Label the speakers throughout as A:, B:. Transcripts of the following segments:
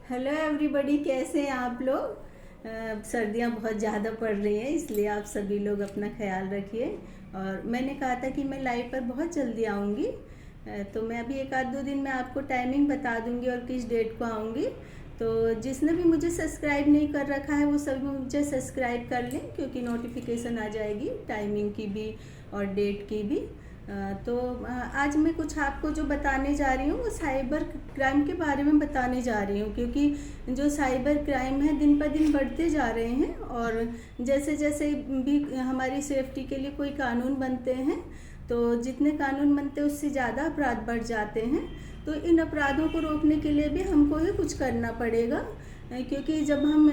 A: Hello everybody, कैसे हैं आप लोग। सर्दियाँ बहुत ज़्यादा पड़ रही हैं, इसलिए आप सभी लोग अपना ख्याल रखिए। और मैंने कहा था कि मैं लाइव पर बहुत जल्दी आऊँगी, तो मैं अभी एक आध दो दिन में आपको टाइमिंग बता दूँगी और किस डेट को आऊँगी। तो जिसने भी मुझे सब्सक्राइब नहीं कर रखा है वो सभी मुझे सब्सक्राइब कर लें, क्योंकि नोटिफिकेशन आ जाएगी टाइमिंग की भी और डेट की भी। तो आज मैं कुछ आपको जो बताने जा रही हूँ वो साइबर क्राइम के बारे में बताने जा रही हूँ, क्योंकि जो साइबर क्राइम है दिन पर दिन बढ़ते जा रहे हैं। और जैसे जैसे भी हमारी सेफ्टी के लिए कोई कानून बनते हैं, तो जितने कानून बनते हैं उससे ज़्यादा अपराध बढ़ जाते हैं। तो इन अपराधों को रोकने के लिए भी हमको ही कुछ करना पड़ेगा, क्योंकि जब हम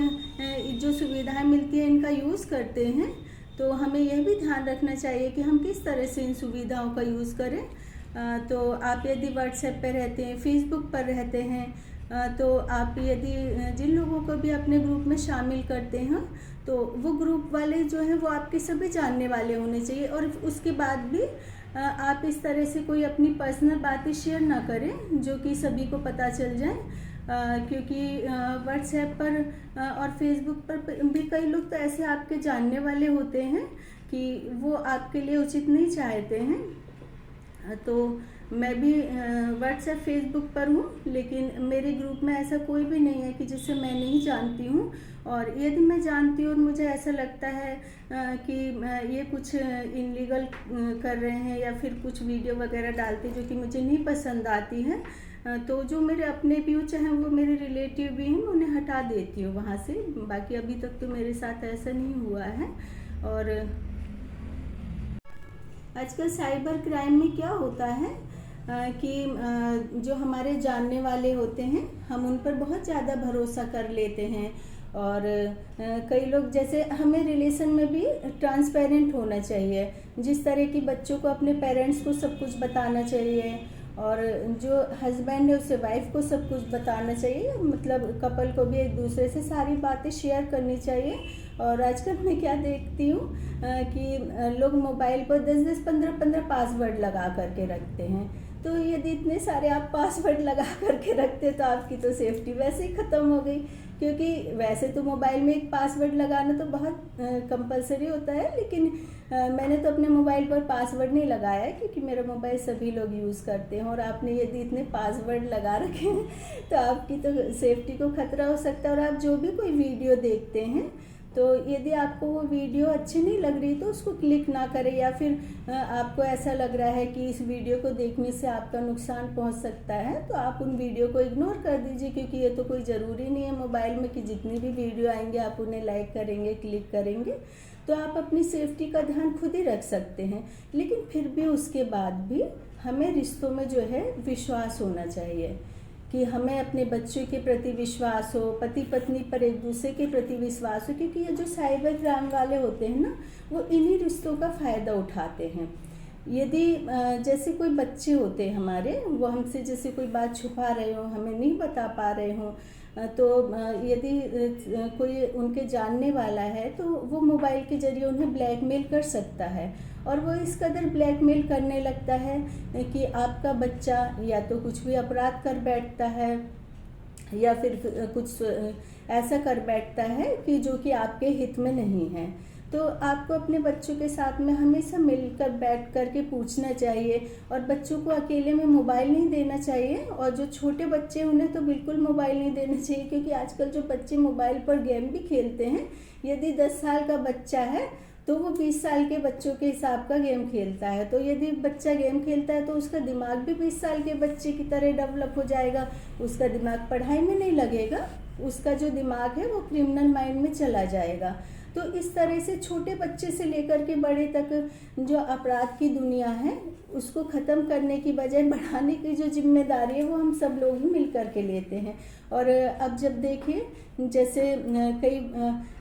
A: जो सुविधाएं मिलती हैं इनका यूज़ करते हैं, तो हमें यह भी ध्यान रखना चाहिए कि हम किस तरह से इन सुविधाओं का यूज़ करें। तो आप यदि व्हाट्सएप पर रहते हैं, फेसबुक पर रहते हैं, तो आप यदि जिन लोगों को भी अपने ग्रुप में शामिल करते हैं, तो वो ग्रुप वाले जो हैं वो आपके सभी जानने वाले होने चाहिए। और उसके बाद भी आप इस तरह से कोई अपनी पर्सनल बातें शेयर ना करें जो कि सभी को पता चल जाए, क्योंकि व्हाट्सएप पर और फेसबुक पर भी कई लोग तो ऐसे आपके जानने वाले होते हैं कि वो आपके लिए उचित नहीं चाहते हैं। तो मैं भी व्हाट्सएप फेसबुक पर हूँ, लेकिन मेरे ग्रुप में ऐसा कोई भी नहीं है कि जिससे मैं नहीं जानती हूँ। और यदि मैं जानती हूँ और मुझे ऐसा लगता है कि ये कुछ इनलीगल कर रहे हैं या फिर कुछ वीडियो वगैरह डालते जो कि मुझे नहीं पसंद आती है, तो जो मेरे अपने भी हो चाहे वो मेरे रिलेटिव भी हैं, मैं उन्हें हटा देती हूँ वहाँ से। बाकी अभी तक तो मेरे साथ ऐसा नहीं हुआ है। और आजकल साइबर क्राइम में क्या होता है कि जो हमारे जानने वाले होते हैं हम उन पर बहुत ज़्यादा भरोसा कर लेते हैं। और कई लोग, जैसे हमें रिलेशन में भी ट्रांसपेरेंट होना चाहिए, जिस तरह की बच्चों को अपने पेरेंट्स को सब कुछ बताना चाहिए, और जो हस्बैंड है उसे वाइफ को सब कुछ बताना चाहिए। मतलब कपल को भी एक दूसरे से सारी बातें शेयर करनी चाहिए। और आजकल मैं क्या देखती हूँ कि लोग मोबाइल पर 10-10, 15-15 पासवर्ड लगा करके रखते हैं। तो यदि इतने सारे आप पासवर्ड लगा करके रखते तो आपकी तो सेफ्टी वैसे ही ख़त्म हो गई, क्योंकि वैसे तो मोबाइल में एक पासवर्ड लगाना तो बहुत कंपलसरी होता है, लेकिन मैंने तो अपने मोबाइल पर पासवर्ड नहीं लगाया है, क्योंकि मेरा मोबाइल सभी लोग यूज़ करते हैं। और आपने यदि इतने पासवर्ड लगा रखे हैं तो आपकी तो सेफ्टी को खतरा हो सकता है। और आप जो भी कोई वीडियो देखते हैं, तो यदि आपको वो वीडियो अच्छी नहीं लग रही तो उसको क्लिक ना करें, या फिर आपको ऐसा लग रहा है कि इस वीडियो को देखने से आपका नुकसान पहुंच सकता है, तो आप उन वीडियो को इग्नोर कर दीजिए, क्योंकि ये तो कोई ज़रूरी नहीं है मोबाइल में कि जितनी भी वीडियो आएंगे आप उन्हें लाइक करेंगे, क्लिक करेंगे। तो आप अपनी सेफ्टी का ध्यान खुद ही रख सकते हैं। लेकिन फिर भी उसके बाद भी हमें रिश्तों में जो है विश्वास होना चाहिए, कि हमें अपने बच्चों के प्रति विश्वास हो, पति पत्नी पर एक दूसरे के प्रति विश्वास हो, क्योंकि ये जो साइबर क्राइम वाले होते हैं ना, वो इन्हीं रिश्तों का फ़ायदा उठाते हैं। यदि जैसे कोई बच्चे होते हैं हमारे, वो हमसे जैसे कोई बात छुपा रहे हो, हमें नहीं बता पा रहे हो, तो यदि कोई उनके जानने वाला है तो वो मोबाइल के ज़रिए उन्हें ब्लैकमेल कर सकता है। और वो इस कदर ब्लैकमेल करने लगता है कि आपका बच्चा या तो कुछ भी अपराध कर बैठता है, या फिर कुछ ऐसा कर बैठता है कि जो कि आपके हित में नहीं है। तो आपको अपने बच्चों के साथ में हमेशा मिलकर बैठ कर के पूछना चाहिए, और बच्चों को अकेले में मोबाइल नहीं देना चाहिए। और जो छोटे बच्चे हैं उन्हें तो बिल्कुल मोबाइल नहीं देना चाहिए, क्योंकि आजकल जो बच्चे मोबाइल पर गेम भी खेलते हैं, यदि 10 साल का बच्चा है तो वो 20 साल के बच्चों के हिसाब का गेम खेलता है। तो यदि बच्चा गेम खेलता है तो उसका दिमाग भी 20 साल के बच्चे की तरह डेवलप हो जाएगा, उसका दिमाग पढ़ाई में नहीं लगेगा, उसका जो दिमाग है वो क्रिमिनल माइंड में चला जाएगा। तो इस तरह से छोटे बच्चे से लेकर के बड़े तक जो अपराध की दुनिया है उसको ख़त्म करने की बजाय बढ़ाने की जो जिम्मेदारी है वो हम सब लोग ही मिल कर के लेते हैं। और अब जब देखिए, जैसे कई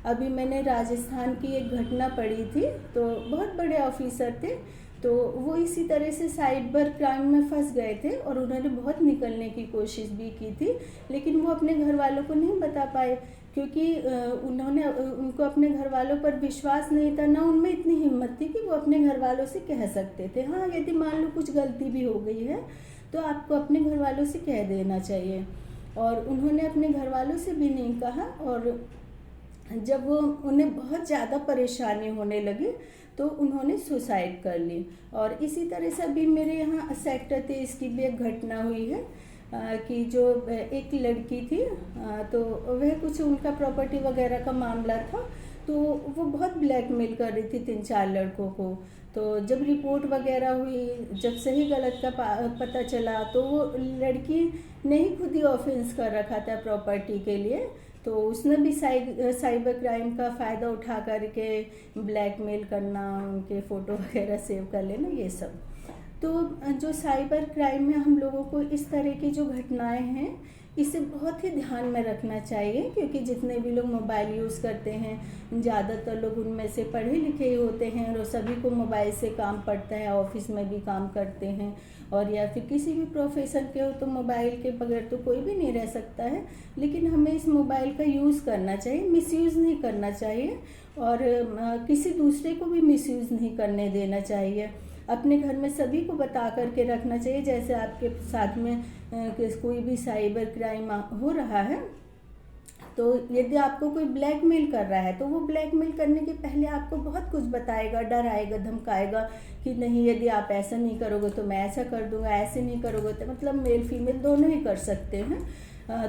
A: अभी मैंने राजस्थान की एक घटना पढ़ी थी, तो बहुत बड़े ऑफिसर थे, तो वो इसी तरह से साइबर क्राइम में फंस गए थे, और उन्होंने बहुत निकलने की कोशिश भी की थी, लेकिन वो अपने घर वालों को नहीं बता पाए, क्योंकि उनको अपने घर वालों पर विश्वास नहीं था, ना उनमें इतनी हिम्मत थी कि वो अपने घर वालों से कह सकते थे। हाँ, यदि मान लो कुछ गलती भी हो गई है तो आपको अपने घर वालों से कह देना चाहिए। और उन्होंने अपने घर वालों से भी नहीं कहा, और जब वो उन्हें बहुत ज़्यादा परेशानी होने लगी तो उन्होंने सुसाइड कर ली। और इसी तरह से अभी मेरे यहाँ सेक्टर 23 की भी एक घटना हुई है कि जो एक लड़की थी, तो वह कुछ उनका प्रॉपर्टी वगैरह का मामला था, तो वो बहुत ब्लैकमेल कर रही थी 3-4 लड़कों को। तो जब रिपोर्ट वगैरह हुई, जब सही गलत का पता चला, तो वो लड़की ने ही खुद ही ऑफेंस कर रखा था प्रॉपर्टी के लिए। तो उसने भी साइबर क्राइम का फ़ायदा उठा करके ब्लैकमेल करना, उनके फ़ोटो वगैरह सेव कर लेना, ये सब। तो जो साइबर क्राइम में हम लोगों को इस तरह की जो घटनाएं हैं, इसे बहुत ही ध्यान में रखना चाहिए, क्योंकि जितने भी लोग मोबाइल यूज़ करते हैं, ज़्यादातर लोग उनमें से पढ़े लिखे ही होते हैं, और सभी को मोबाइल से काम पड़ता है, ऑफिस में भी काम करते हैं, और या फिर किसी भी प्रोफेशन के हो तो मोबाइल के बगैर तो कोई भी नहीं रह सकता है। लेकिन हमें इस मोबाइल का यूज़ करना चाहिए, मिसयूज़ नहीं करना चाहिए, और किसी दूसरे को भी मिसयूज़ नहीं करने देना चाहिए। अपने घर में सभी को बता करके रखना चाहिए। जैसे आपके साथ में कोई भी साइबर क्राइम हो रहा है, तो यदि आपको कोई ब्लैकमेल कर रहा है, तो वो ब्लैकमेल करने के पहले आपको बहुत कुछ बताएगा, डराएगा, धमकाएगा कि नहीं, यदि आप ऐसा नहीं करोगे तो मैं ऐसा कर दूंगा, ऐसे नहीं करोगे तो, मतलब मेल फीमेल दोनों ही कर सकते हैं।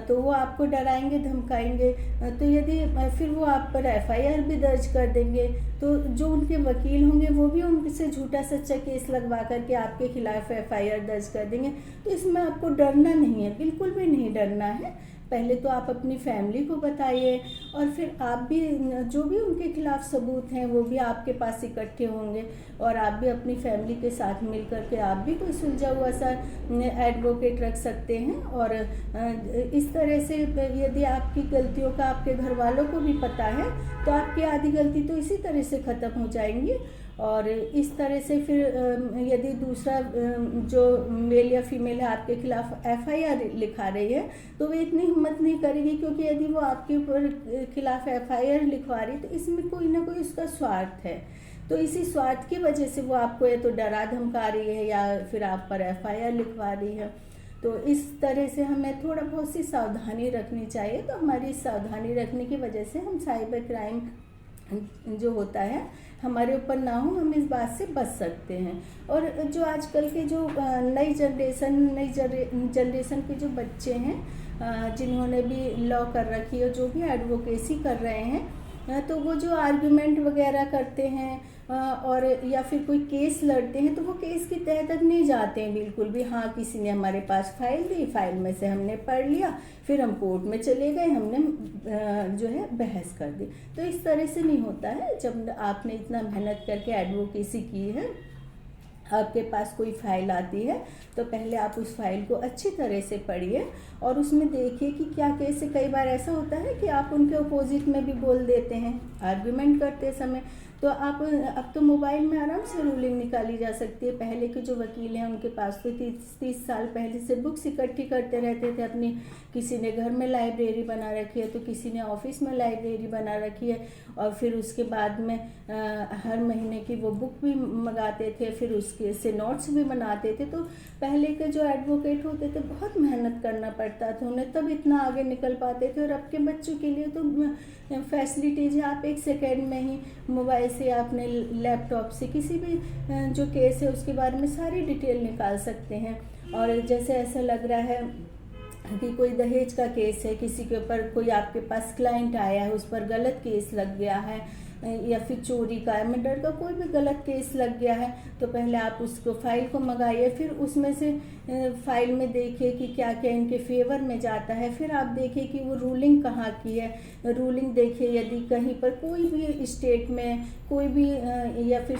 A: तो वो आपको डराएंगे, धमकाएंगे। तो यदि फिर वो आप पर एफआईआर भी दर्ज कर देंगे, तो जो उनके वकील होंगे वो भी उनसे झूठा सच्चा केस लगवा करके आपके खिलाफ एफआईआर दर्ज कर देंगे। तो इसमें आपको डरना नहीं है, बिल्कुल भी नहीं डरना है। पहले तो आप अपनी फैमिली को बताइए, और फिर आप भी जो भी उनके खिलाफ सबूत हैं वो भी आपके पास इकट्ठे होंगे, और आप भी अपनी फैमिली के साथ मिल कर के आप भी कोई सुलझा हुआ सा एडवोकेट रख सकते हैं। और इस तरह से यदि आपकी गलतियों का आपके घर वालों को भी पता है, तो आपकी आधी गलती तो इसी तरह से ख़त्म हो जाएंगी। और इस तरह से फिर यदि दूसरा जो मेल या फीमेल है आपके खिलाफ एफआईआर लिखा रही है, तो वो इतनी हिम्मत नहीं करेगी, क्योंकि यदि वो आपके ऊपर खिलाफ एफआईआर लिखवा रही तो इसमें कोई ना कोई उसका स्वार्थ है। तो इसी स्वार्थ की वजह से वो आपको या तो डरा धमका रही है, या फिर आप पर एफआईआर लिखवा रही है। तो इस तरह से हमें थोड़ा बहुत सी सावधानी रखनी चाहिए। तो हमारी सावधानी रखने की वजह से हम साइबर क्राइम जो होता है हमारे ऊपर ना हो, हम इस बात से बच सकते हैं। और जो आजकल के जो नई जनरेशन के जो बच्चे हैं, जिन्होंने भी लॉ कर रखी है, जो भी एडवोकेसी कर रहे हैं, तो वो जो आर्गुमेंट वगैरह करते हैं और या फिर कोई केस लड़ते हैं, तो वो केस की तह तक नहीं जाते हैं बिल्कुल भी। हाँ, किसी ने हमारे पास फाइल दी, फाइल में से हमने पढ़ लिया, फिर हम कोर्ट में चले गए, हमने जो है बहस कर दी। तो इस तरह से नहीं होता है। जब आपने इतना मेहनत करके एडवोकेसी की है, आपके पास कोई फाइल आती है, तो पहले आप उस फाइल को अच्छी तरह से पढ़िए और उसमें देखिए कि क्या केस है। कई बार ऐसा होता है कि आप उनके अपोजिट में भी बोल देते हैं आर्ग्यूमेंट करते समय, तो आप अब तो मोबाइल में आराम से रूलिंग निकाली जा सकती है। पहले के जो वकील हैं उनके पास तो 30 साल पहले से बुक्स इकट्ठी करते रहते थे अपनी। किसी ने घर में लाइब्रेरी बना रखी है, तो किसी ने ऑफिस में लाइब्रेरी बना रखी है, और फिर उसके बाद में हर महीने की वो बुक भी मंगाते थे, फिर उसके से नोट्स भी बनाते थे। तो पहले के जो एडवोकेट होते थे बहुत मेहनत करना पड़ता था उन्हें, तब इतना आगे निकल पाते थे। और अब के बच्चों के लिए तो फैसिलिटीज है, आप 1 सेकेंड में ही मोबाइल से, आपने लैपटॉप से किसी भी जो केस है उसके बारे में सारी डिटेल निकाल सकते हैं। और जैसे ऐसा लग रहा है कि कोई दहेज का केस है, किसी के ऊपर कोई आपके पास क्लाइंट आया है, उस पर गलत केस लग गया है, या फिर चोरी का, मर्डर का कोई भी गलत केस लग गया है, तो पहले आप उसको फाइल को मंगाइए, फिर उसमें से फाइल में देखिए कि क्या क्या इनके फेवर में जाता है। फिर आप देखिए कि वो रूलिंग कहाँ की है, रूलिंग देखिए यदि कहीं पर कोई भी स्टेट में कोई भी या फिर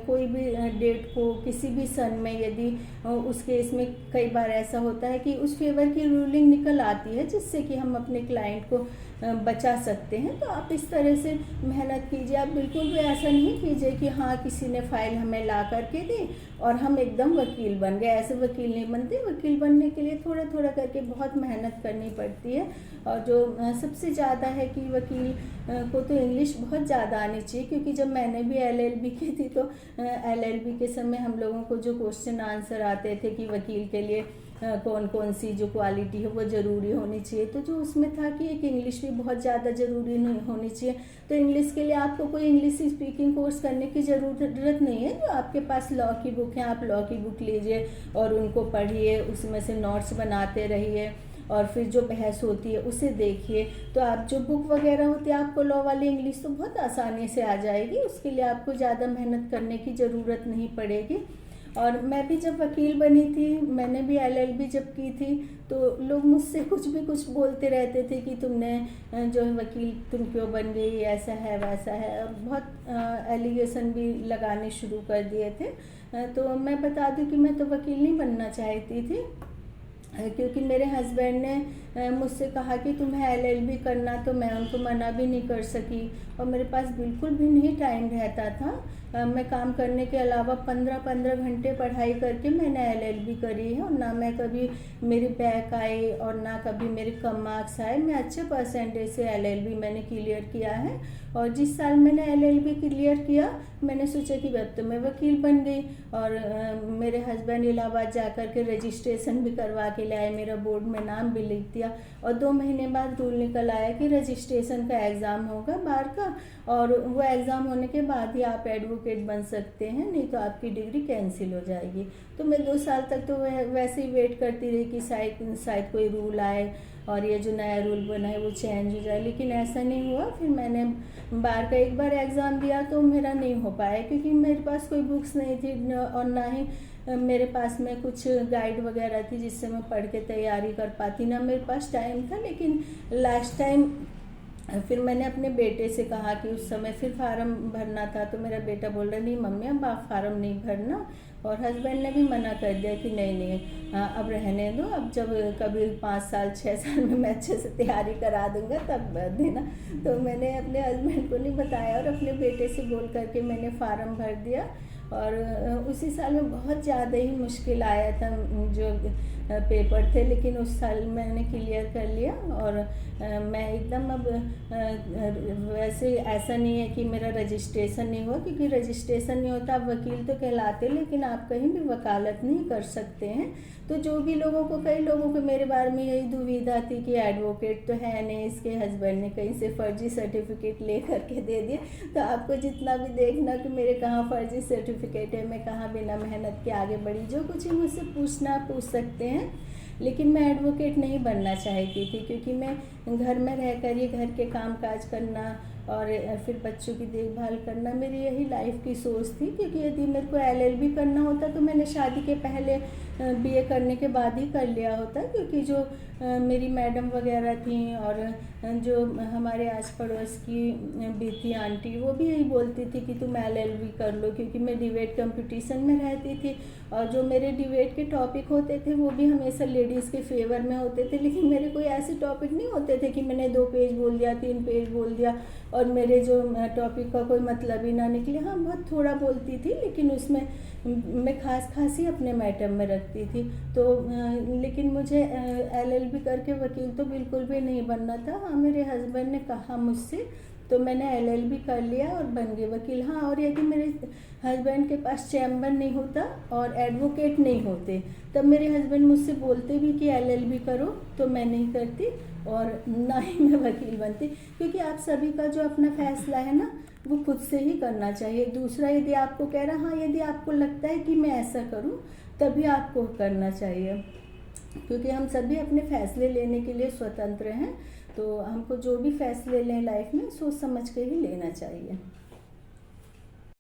A: कोई भी डेट को किसी भी सन में यदि उस केस में कई बार ऐसा होता है कि उस फेवर की रूलिंग निकल आती है, जिससे कि हम अपने क्लाइंट को बचा सकते हैं। तो आप इस तरह से मेहनत कीजिए। आप बिल्कुल भी ऐसा नहीं कीजिए कि हाँ किसी ने फाइल हमें ला करके दी और हम एकदम वकील बन गए। ऐसे वकील नहीं बनते। वकील बनने के लिए थोड़ा थोड़ा करके बहुत मेहनत करनी पड़ती है। और जो सबसे ज़्यादा है कि वकील को तो इंग्लिश बहुत ज़्यादा आनी चाहिए, क्योंकि जब मैंने भी LLB की थी तो LLB के समय हम लोगों को जो क्वेश्चन आंसर आते थे कि वकील के लिए कौन कौन सी जो क्वालिटी है वो ज़रूरी होनी चाहिए। तो जो उसमें था कि एक इंग्लिश भी बहुत ज़्यादा ज़रूरी नहीं होनी चाहिए। तो इंग्लिश के लिए आपको कोई इंग्लिश स्पीकिंग कोर्स करने की ज़रूरत नहीं है। जो आपके पास लॉ की बुक है, आप लॉ की बुक लीजिए और उनको पढ़िए, उसमें से नोट्स बनाते रहिए और फिर जो बहस होती है उसे देखिए। तो आप जो बुक वगैरह होती है, आपको लॉ वाली इंग्लिश तो बहुत आसानी से आ जाएगी, उसके लिए आपको ज़्यादा मेहनत करने की ज़रूरत नहीं पड़ेगी। और मैं भी जब वकील बनी थी, मैंने भी LLB जब की थी, तो लोग मुझसे कुछ बोलते रहते थे कि तुमने जो है वकील तुम क्यों बन गई, ऐसा है वैसा है, और बहुत एलिगेशन भी लगाने शुरू कर दिए थे। तो मैं बता दूं कि मैं तो वकील नहीं बनना चाहती थी, क्योंकि मेरे हस्बैंड ने मुझसे कहा कि तुम्हें LLB करना, तो मैं उनको मना भी नहीं कर सकी और मेरे पास बिल्कुल भी नहीं टाइम रहता था। मैं काम करने के अलावा 15-15 घंटे पढ़ाई करके मैंने LLB करी है, और ना मैं कभी मेरी बैक आई और ना कभी मेरे कम मार्क्स आए। मैं अच्छे परसेंटेज से LLB मैंने क्लियर किया है, और जिस साल मैंने LLB क्लियर किया, मैंने सोचा कि अब तो मैं वकील बन गई। और मेरे हस्बैंड इलाहाबाद जा कर के रजिस्ट्रेशन भी करवा के लाए, मेरा बोर्ड में नाम भी लिख दिया, और 2 महीने बाद रूल निकल आया कि रजिस्ट्रेशन का एग्ज़ाम होगा बार का, और वो एग्ज़ाम होने के बाद ही आप एडवोकेट बन सकते हैं, नहीं तो आपकी डिग्री कैंसिल हो जाएगी। तो मैं 2 साल तक तो वैसे ही वेट करती रही कि शायद कोई रूल आए और ये जो नया रूल बना है वो चेंज हो जाए, लेकिन ऐसा नहीं हुआ। फिर मैंने बार का एक बार एग्ज़ाम दिया तो मेरा नहीं हो पाया, क्योंकि मेरे पास कोई बुक्स नहीं थी और ना ही मेरे पास में कुछ गाइड वगैरह थी जिससे मैं पढ़ के तैयारी कर पाती, ना मेरे पास टाइम था। लेकिन लास्ट टाइम फिर मैंने अपने बेटे से कहा कि उस समय फिर फार्म भरना था, तो मेरा बेटा बोल रहा नहीं मम्मी अब आप फार्म नहीं भरना, और हस्बैंड ने भी मना कर दिया कि नहीं हाँ अब रहने दो, अब जब कभी 5 साल 6 साल में मैं अच्छे से तैयारी करा दूंगा तब भर देना। तो मैंने अपने हस्बैंड को नहीं बताया और अपने बेटे से बोल करके मैंने फार्म भर दिया। और उसी साल में बहुत ज़्यादा ही मुश्किल आया था जो पेपर थे, लेकिन उस साल मैंने क्लियर कर लिया। और मैं एकदम अब वैसे ऐसा नहीं है कि मेरा रजिस्ट्रेशन नहीं हुआ, क्योंकि रजिस्ट्रेशन नहीं होता आप वकील तो कहलाते, लेकिन आप कहीं भी वकालत नहीं कर सकते हैं। तो जो भी कई लोगों को मेरे बारे में यही दुविधा थी कि एडवोकेट तो है नहीं, इसके हस्बैंड ने कहीं से फर्जी सर्टिफिकेट ले करके दे दिए। तो आपको जितना भी देखना कि मेरे कहाँ फर्जी सर्टिफिकेट है, मैं कहाँ बिना मेहनत के आगे बढ़ी, जो कुछ ही मुझसे पूछ सकते हैं। लेकिन मैं एडवोकेट नहीं बनना चाहती थी, क्योंकि मैं घर में रह कर ये घर के काम काज करना और फिर बच्चों की देखभाल करना, मेरी यही लाइफ की सोच थी। क्योंकि यदि मेरे को LLB करना होता तो मैंने शादी के पहले BA करने के बाद ही कर लिया होता, क्योंकि जो मेरी मैडम वगैरह थी और जो हमारे आस पड़ोस की भी थी आंटी, वो भी यही बोलती थी कि तुम LLB कर लो, क्योंकि मैं डिबेट कंपटीशन में रहती थी और जो मेरे डिबेट के टॉपिक होते थे वो भी हमेशा लेडीज़ के फेवर में होते थे। लेकिन मेरे कोई ऐसे टॉपिक नहीं होते थे कि मैंने 2 पेज बोल दिया, 3 पेज बोल दिया और मेरे जो टॉपिक का कोई मतलब ही ना निकले। हाँ, बहुत थोड़ा बोलती थी, लेकिन उसमें मैं खास ही अपने मैटर में रखती थी। तो लेकिन मुझे LLB करके वकील तो बिल्कुल भी नहीं बनना था। हाँ, मेरे हस्बैंड ने कहा मुझसे, तो मैंने LLB कर लिया और बन गई वकील। हाँ, और यदि मेरे हस्बैंड के पास चैम्बर नहीं होता और एडवोकेट नहीं होते, तब मेरे हस्बैंड मुझसे बोलते भी कि LLB करो, तो मैं नहीं करती और ना ही मैं वकील बनती। क्योंकि आप सभी का जो अपना फैसला है ना, वो खुद से ही करना चाहिए। दूसरा यदि आपको कह रहा, हाँ यदि आपको लगता है कि मैं ऐसा करूँ, तभी आपको करना चाहिए, क्योंकि हम सभी अपने फैसले लेने के लिए स्वतंत्र हैं। तो हमको जो भी फैसले लें लाइफ में सोच समझ के ही लेना चाहिए।